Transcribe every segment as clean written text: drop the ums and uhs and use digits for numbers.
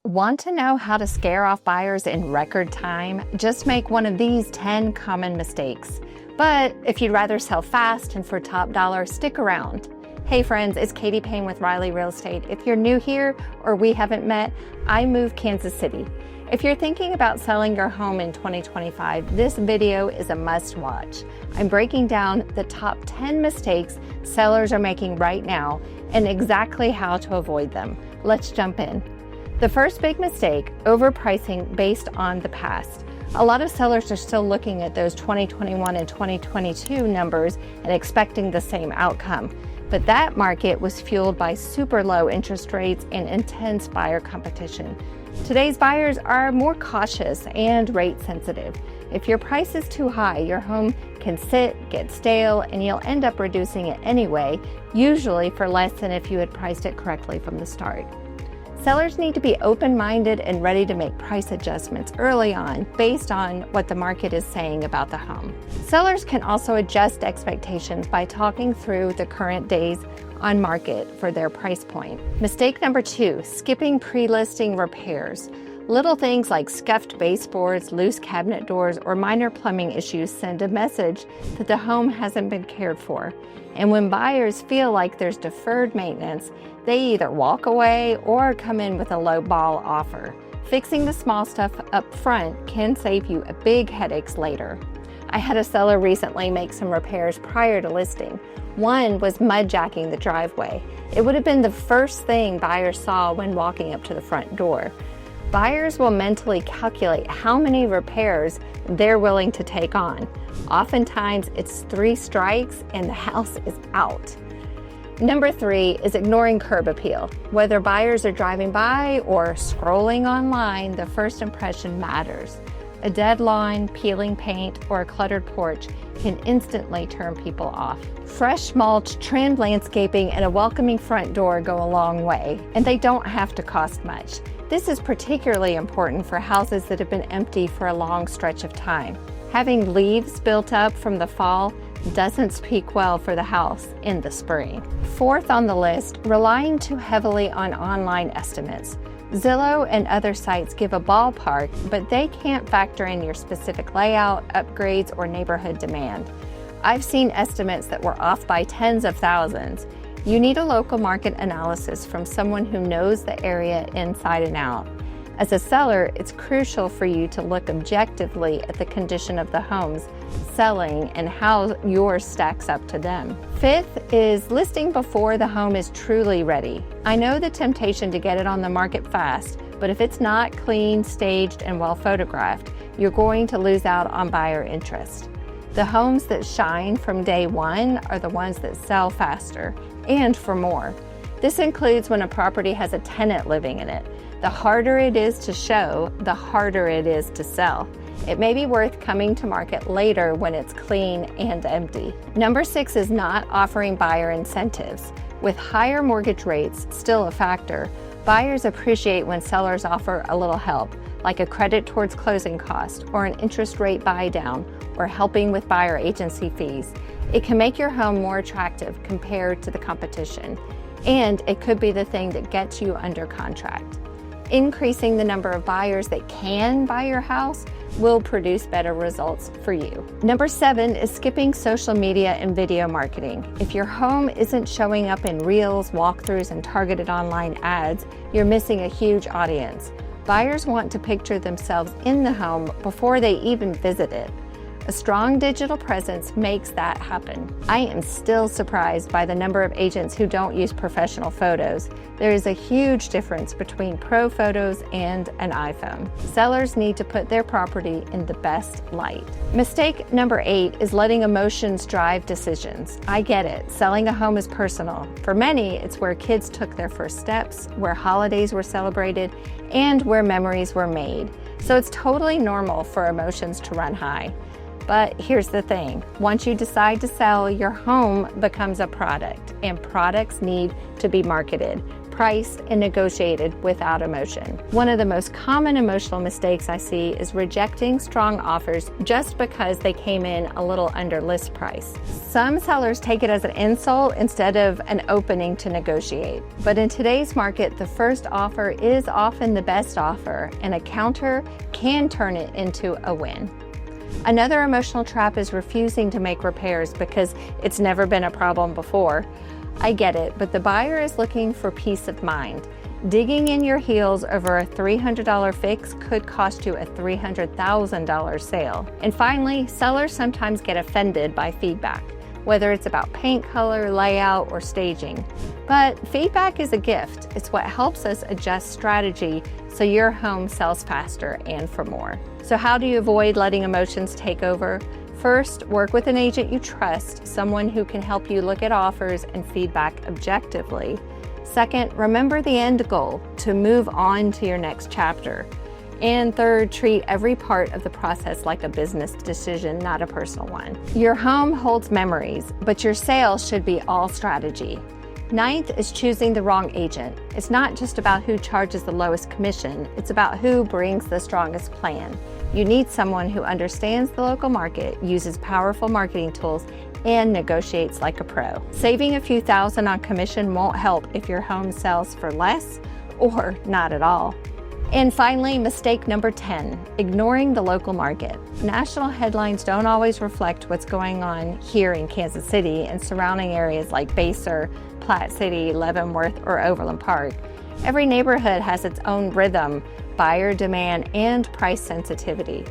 Want to know how to scare off buyers in record time? Just make one of these 10 common mistakes. But if you'd rather sell fast and for top dollar, stick around. Hey friends, it's Payne with Riley Real Estate. If you're new here or we haven't met, I moved Kansas City. If you're thinking about selling your home in 2025, this video is a must watch. I'm breaking down the top 10 mistakes sellers are making right now and exactly how to avoid them. Let's jump in. The first big mistake, overpricing based on the past. A lot of sellers are still looking at those 2021 and 2022 numbers and expecting the same outcome. But that market was fueled by super low interest rates and intense buyer competition. Today's buyers are more cautious and rate sensitive. If your price is too high, your home can sit, get stale, and you'll end up reducing it anyway, usually for less than if you had priced it correctly from the start. Sellers need to be open-minded and ready to make price adjustments early on based on what the market is saying about the home. Sellers can also adjust expectations by talking through the current days on market for their price point. Mistake number 2, skipping pre-listing repairs. Little things like scuffed baseboards, loose cabinet doors, or minor plumbing issues send a message that the home hasn't been cared for. And when buyers feel like there's deferred maintenance, they either walk away or come in with a low ball offer. Fixing the small stuff up front can save you a big headaches later. I had a seller recently make some repairs prior to listing. One was mud jacking the driveway. It would have been the first thing buyers saw when walking up to the front door. Buyers will mentally calculate how many repairs they're willing to take on. Oftentimes, it's 3 strikes and the house is out. Number 3 is ignoring curb appeal. Whether buyers are driving by or scrolling online, the first impression matters. A dead lawn, peeling paint, or a cluttered porch can instantly turn people off. Fresh mulch, trimmed landscaping, and a welcoming front door go a long way, and they don't have to cost much. This is particularly important for houses that have been empty for a long stretch of time. Having leaves built up from the fall doesn't speak well for the house in the spring. 4th on the list, relying too heavily on online estimates. Zillow and other sites give a ballpark, but they can't factor in your specific layout, upgrades, or neighborhood demand. I've seen estimates that were off by tens of thousands. You need a local market analysis from someone who knows the area inside and out. As a seller, it's crucial for you to look objectively at the condition of the homes selling and how yours stacks up to them. 5th is listing before the home is truly ready. I know the temptation to get it on the market fast, but if it's not clean, staged, and well photographed, you're going to lose out on buyer interest. The homes that shine from day one are the ones that sell faster and for more. This includes when a property has a tenant living in it. The harder it is to show, the harder it is to sell. It may be worth coming to market later when it's clean and empty. Number 6 is not offering buyer incentives. With higher mortgage rates still a factor, buyers appreciate when sellers offer a little help, like a credit towards closing costs or an interest rate buy down or helping with buyer agency fees. It can make your home more attractive compared to the competition, and it could be the thing that gets you under contract. Increasing the number of buyers that can buy your house will produce better results for you. Number 7 is skipping social media and video marketing. If your home isn't showing up in reels, walkthroughs, and targeted online ads, you're missing a huge audience. Buyers want to picture themselves in the home before they even visit it. A strong digital presence makes that happen. I am still surprised by the number of agents who don't use professional photos. There is a huge difference between pro photos and an iPhone. Sellers need to put their property in the best light. Mistake number 8 is letting emotions drive decisions. I get it, selling a home is personal. For many, it's where kids took their first steps, where holidays were celebrated, and where memories were made. So it's totally normal for emotions to run high. But here's the thing, once you decide to sell, your home becomes a product, and products need to be marketed. priced, and negotiated without emotion. One of the most common emotional mistakes I see is rejecting strong offers just because they came in a little under list price. Some sellers take it as an insult instead of an opening to negotiate. But in today's market, the first offer is often the best offer, and a counter can turn it into a win. Another emotional trap is refusing to make repairs because it's never been a problem before. I get it, but the buyer is looking for peace of mind. Digging in your heels over a $300 fix could cost you a $300,000 sale. And finally, sellers sometimes get offended by feedback, whether it's about paint color, layout, or staging. But feedback is a gift. It's what helps us adjust strategy so your home sells faster and for more. So how do you avoid letting emotions take over? First, work with an agent you trust, someone who can help you look at offers and feedback objectively. Second, remember the end goal, to move on to your next chapter. And third, treat every part of the process like a business decision, not a personal one. Your home holds memories, but your sale should be all strategy. Ninth is choosing the wrong agent. It's not just about who charges the lowest commission, it's about who brings the strongest plan. You need someone who understands the local market, uses powerful marketing tools, and negotiates like a pro. Saving a few thousand on commission won't help if your home sells for less or not at all. And finally, mistake number 10, ignoring the local market. National headlines don't always reflect what's going on here in Kansas City and surrounding areas like Basehor, Platte City, Leavenworth, or Overland Park. Every neighborhood has its own rhythm, buyer demand, and price sensitivity.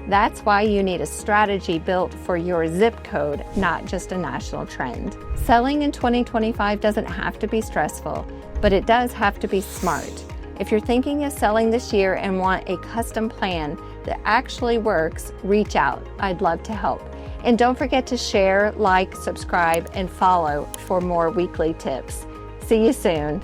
That's why you need a strategy built for your zip code, not just a national trend. Selling in 2025 doesn't have to be stressful, but it does have to be smart. If you're thinking of selling this year and want a custom plan that actually works, reach out. I'd love to help. And don't forget to share, like, subscribe, and follow for more weekly tips. See you soon.